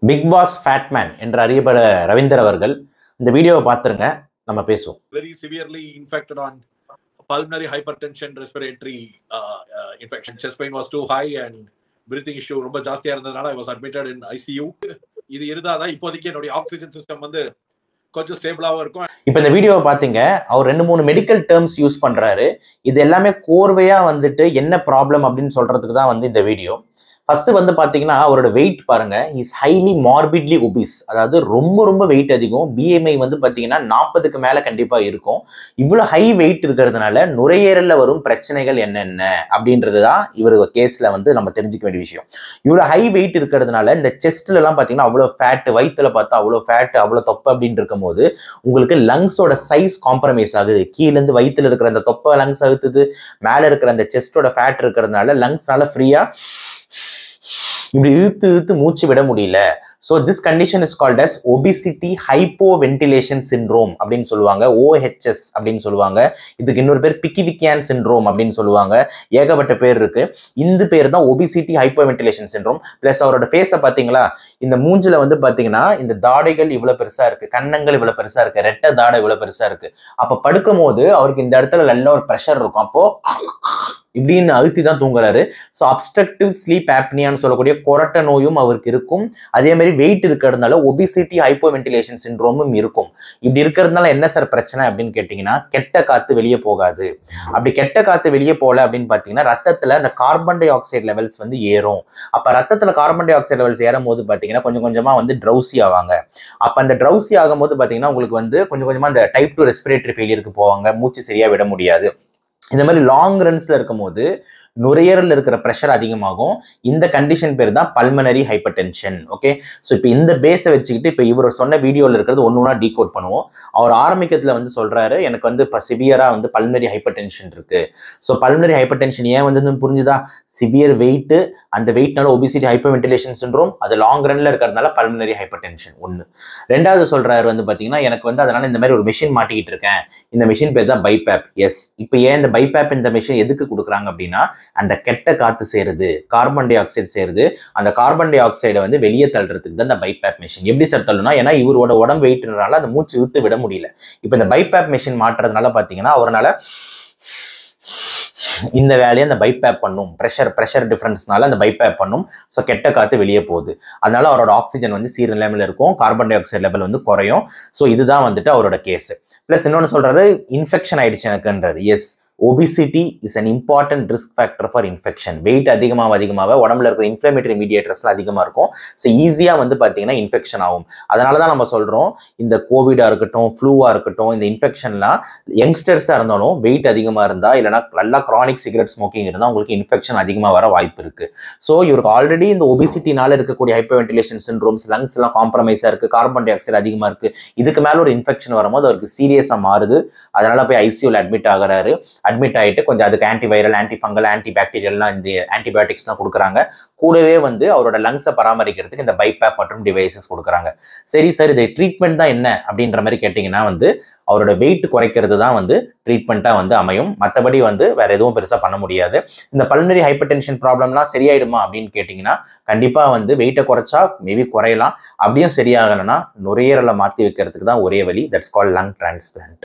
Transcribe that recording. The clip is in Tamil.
பிக் பாஸ் ஃபேட்மேன் என்று அறியப்பட ரவீந்தர் அவர்கள் இந்த வீடியோவை பார்த்துருங்க, நம்ம பேசுவோம். Very severely infected on pulmonary hypertension, respiratory infection. Chest pain was too high and breathing issue ரொம்ப ஜாஸ்தியா இருந்ததனால I was admitted in ICU. இது இருந்தாதான் இப்போதைக்கு என்னுடைய ஆக்சிஜன் சிஸ்டம் வந்து கொஞ்சம் ஸ்டேபிளாகவும் இருக்கும். இப்போ இந்த வீடியோவை பார்த்தீங்க, அவர் 2-3 மெடிக்கல் டேர்ம்ஸ் யூஸ் பண்ணுறாரு. இது எல்லாமே கோர்வையாக வந்துட்டு என்ன ப்ராப்ளம் அப்படின்னு சொல்கிறதுக்கு தான் வந்து இந்த வீடியோ. ஃபர்ஸ்ட் வந்து பார்த்தீங்கன்னா அவரோட வெயிட் பாருங்க, இஸ் ஹைலி மார்பிட்லி ஒபிஸ், அதாவது ரொம்ப வெயிட் அதிகம். பிஎம்ஐ வந்து பார்த்தீங்கன்னா 40க்கு மேலே கண்டிப்பாக இருக்கும். இவ்வளோ ஹை வெயிட் இருக்கிறதுனால நுரையீரலில் வரும் பிரச்சனைகள் என்னென்ன அப்படின்றது தான் இவர் கேஸில் வந்து நம்ம தெரிஞ்சுக்க வேண்டிய விஷயம். இவ்வளோ ஹை வெயிட் இருக்கிறதுனால இந்த செஸ்ட்லலாம் பார்த்தீங்கன்னா அவ்வளோ ஃபேட்டு, வயிற்றுல பார்த்தா அவ்வளோ ஃபேட்டு, அவ்வளோ தொப்பை அப்படின்னு இருக்கும் போது உங்களுக்கு லங்ஸோட சைஸ் காம்ப்ரமைஸ் ஆகுது. கீழேருந்து வயிற்றுல இருக்கிற அந்த தொப்பை லங்ஸ் அழுத்துது, மேலே இருக்கிற அந்த செஸ்டோட ஃபேட் இருக்கிறதுனால லங்ஸ்னால ஃப்ரீயாக இப்படி இழுத்து மூச்சு விட முடியல. So this condition is called as obesity hypoventilation syndrome அப்படின்னு சொல்லுவாங்க, OHS அப்படின்னு சொல்லுவாங்க. இதுக்கு இன்னொரு பேர் பிக்கிவிக்கியான் சிண்ட்ரோம் அப்படின்னு சொல்லுவாங்க. ஏகப்பட்ட பேர் இருக்கு. இந்த பேர் தான் ஒபிசிட்டி ஹைப்போவென்டிலேஷன் சிண்ட்ரோம். பிளஸ் அவரோட ஃபேஸை பார்த்தீங்களா, இந்த மூஞ்சில் வந்து பார்த்தீங்கன்னா இந்த தாடைகள் இவ்வளோ பெருசா இருக்கு, கன்னங்கள் இவ்வளோ பெருசா இருக்கு, ரெட்டை தாடை இவ்வளோ பெருசா இருக்கு. அப்போ படுக்கும் போது அவருக்கு இந்த இடத்துல நல்ல ஒரு ப்ரெஷர் இருக்கும். அப்போ இப்படின்னு அழுத்தி தான் தூங்குறாரு. ஸோ அப்ஸ்ட்ரக்டிவ் ஸ்லீப் ஆப்னியான்னு சொல்லக்கூடிய கொரட்டை நோயும் அவருக்கு இருக்கும். அதே மாதிரி வெயிட் இருக்கிறதுனால ஒபிசிட்டி ஹைப்போவென்டிலேஷன் சிண்ட்ரோமும் இருக்கும். இப்படி இருக்கிறதுனால என்ன சார் பிரச்சனை அப்படின்னு கேட்டிங்கன்னா, கெட்ட காற்று வெளியே போகாது. அப்படி கெட்ட காற்று வெளியே போகல அப்படின்னு பார்த்தீங்கன்னா ரத்தத்தில் அந்த கார்பன் டை ஆக்சைடு லெவல்ஸ் வந்து ஏறும். அப்போ ரத்தத்தில் கார்பன் டை ஆக்சைடு லெவல்ஸ் ஏறும் போது பார்த்தீங்கன்னா கொஞ்சமாக வந்து ட்ரௌசி ஆவாங்க. அப்போ அந்த ட்ரௌசி ஆகும்போது பார்த்தீங்கன்னா உங்களுக்கு வந்து கொஞ்சமாக அந்த டைப் 2 ரெஸ்பிரேட்டரி ஃபெயிலியருக்கு போவாங்க, மூச்சு சரியாக விட முடியாது. இந்த மாதிரி லாங் ரன்ஸ்ல இருக்கும் போது நுரையீரலில் இருக்கிற ப்ரெஷர் அதிகமாகும். இந்த கண்டிஷன் பேர் தான் pulmonary hyper tension. Okay, so இப்போ இந்த பேஸை வச்சுக்கிட்டு இப்போ இவர் சொன்ன வீடியோவில் இருக்கிறது ஒன்று டீகோட் பண்ணுவோம். அவர் ஆரம்பிக்கிறதுல வந்து சொல்றாரு, எனக்கு வந்து இப்போ சிவியராக வந்து பல்மனரி ஹைப்பர் டென்ஷன் இருக்கு. ஸோ பல்மனரி ஹைப்பர் டென்ஷன் ஏன் வந்து புரிஞ்சுதா? சிவியர் வெயிட்டு, அந்த வெயிட்னால ஒபிசிட்டி ஹைப்பர் வென்டிலேஷன் சிண்ட்ரோம், அது லாங் ரன்ல இருக்கிறதுனால பல்மனரி ஹைப்பர் டென்ஷன் ஒன்று. ரெண்டாவது சொல்றாரு வந்து பார்த்தீங்கன்னா, எனக்கு வந்து அதனால இந்த மாதிரி ஒரு மிஷின் மாட்டிக்கிட்டு இருக்கேன். இந்த மிஷின் பேர் தான் பைபேப். எஸ், இப்போ ஏன் இந்த பைபேப் இந்த மிஷின் எதுக்கு கொடுக்குறாங்க அப்படின்னா, அந்த கெட்ட காத்து சேருது, கார்பன் டை ஆக்சைடு சேருது, அந்த கார்பன் டை ஆக்சைடை வந்து வெளியே தள்ளுறதுக்கு தான் இந்த பைபேப் மிஷின். எப்படி சார் தள்ளுனா, ஏன்னா இவரோட உடம்பு வெயிட்னால அந்த மூச்சு இழுத்து விட முடியல. இப்போ இந்த பைபேப் மிஷின் மாட்டுறதுனால பார்த்தீங்கன்னா அவரால் இந்த வேலையை அந்த பைபேப் பண்ணும். ப்ரெஷர் டிஃபரன்ஸ்னால அந்த பைபேப் பண்ணும். ஸோ கெட்ட காற்று வெளியே போகுது. அதனால அவரோட ஆக்சிஜன் வந்து சீர் நிலைமையில் இருக்கும், கார்பன் டை ஆக்சைடு லெவல் வந்து குறையும். ஸோ இதுதான் வந்துட்டு அவரோட கேஸ். ப்ளஸ் இன்னொன்று சொல்றாரு, இன்ஃபெக்ஷன் ஆயிடுச்சு எனக்குன்றாரு. Yes, obesity is an important risk factor for infection. Weight அதிகமாக உடம்புல இருக்கிற இன்ஃப்ளமேட்டரி மீடியேட்டர்ஸ்லாம் அதிகமாக இருக்கும். ஸோ ஈஸியாக வந்து பார்த்தீங்கன்னா இன்ஃபெக்ஷன் ஆகும். அதனால தான் நம்ம சொல்கிறோம், இந்த கோவிடாக இருக்கட்டும், ஃப்ளூவாக இருக்கட்டும், இந்த இன்ஃபெக்ஷன்லாம் யங்ஸ்டர்ஸாக இருந்தாலும் வெயிட் அதிகமாக இருந்தால், இல்லைனா நல்லா க்ரானிக் சிகரெட் ஸ்மோக்கிங் இருந்தால் உங்களுக்கு இன்ஃபெக்ஷன் அதிகமாக வர வாய்ப்பு இருக்குது. ஸோ இவருக்கு ஆல்ரெடி இந்த ஒபிசிட்டினால இருக்கக்கூடிய ஹைப்பர் வென்டிலேஷன் சிண்ட்ரோம்ஸ், லங்ஸ் எல்லாம் காம்ப்ரமைஸாக இருக்குது, கார்பன் டை ஆக்சைடு அதிகமாக இருக்குது. இதுக்கு மேலே ஒரு இன்ஃபெக்ஷன் வரும்போது அவருக்கு சீரியஸாக மாறுது. அதனால போய் ஐசியூவில் அட்மிட் ஆகிறாரு. அட்மிட் ஆகிட்டு கொஞ்சம் அதுக்கு ஆன்டிவைரல், ஆன்டிஃபங்கல், ஆன்டிபாக்டீரியல்லாம் இந்த ஆன்டிபயோட்டிக்ஸ்லாம் கொடுக்குறாங்க. கூடவே வந்து அவரோட லங்ஸை பராமரிக்கிறதுக்கு இந்த பைபேப் மற்றும் டிவைசஸ் கொடுக்குறாங்க. சரி சார், இது ட்ரீட்மெண்ட் தான் என்ன அப்படின்ற மாதிரி கேட்டிங்கன்னா வந்து அவரோட வெயிட் குறைக்கிறது தான் வந்து ட்ரீட்மெண்ட்டாக வந்து அமையும். மற்றபடி வந்து வேற எதுவும் பெருசாக பண்ண முடியாது. இந்த பல்மனரி ஹைப்பர் டென்ஷன் ப்ராப்ளம்லாம் சரியாயிடுமா அப்படின்னு கேட்டிங்கன்னா, கண்டிப்பாக வந்து வெயிட்டை குறைச்சா மேபி குறையலாம். அப்படியும் சரியாகலைன்னா நுரையீரலை மாற்றி வைக்கிறதுக்கு தான் ஒரே வழி. That's called lung transplant.